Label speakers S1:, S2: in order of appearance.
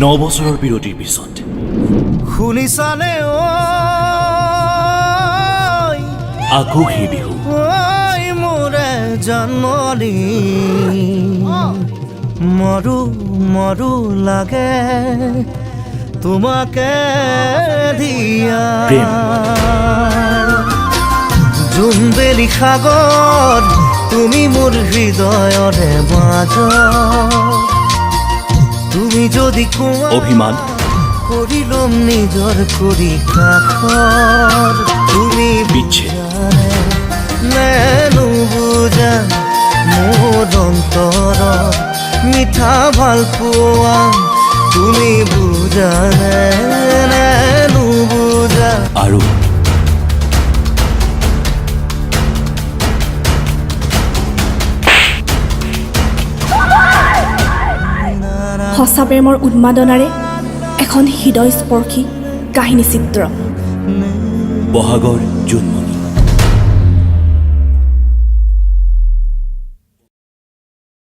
S1: 9 বছৰৰ বিৰতিৰ পিছত
S2: শুনিছানে
S1: আকৌ সেই বিহু
S2: মোৰে জন্মদি মৰু মৰু লাগে তোমাকে দিয়া জোনবেলি সাগৰ তুমি মোৰ হৃদয়ৰে মাজত তুমি যদি কোৱা
S1: অভিমান
S2: কৰি ল'ম নিজৰ কৰি কাষৰ তুমি
S1: বিচ্ছেদ
S2: নেনো বুজা মোৰ অন্তৰত মিঠা ভাল পোৱা তুমি বুজা নেনো বুজা
S1: আৰু
S3: সঁচা প্ৰেমৰ উন্মাদনাৰে এখন হৃদয়স্পৰ্শী কাহিনী চিত্ৰ
S1: বহাগৰ জুন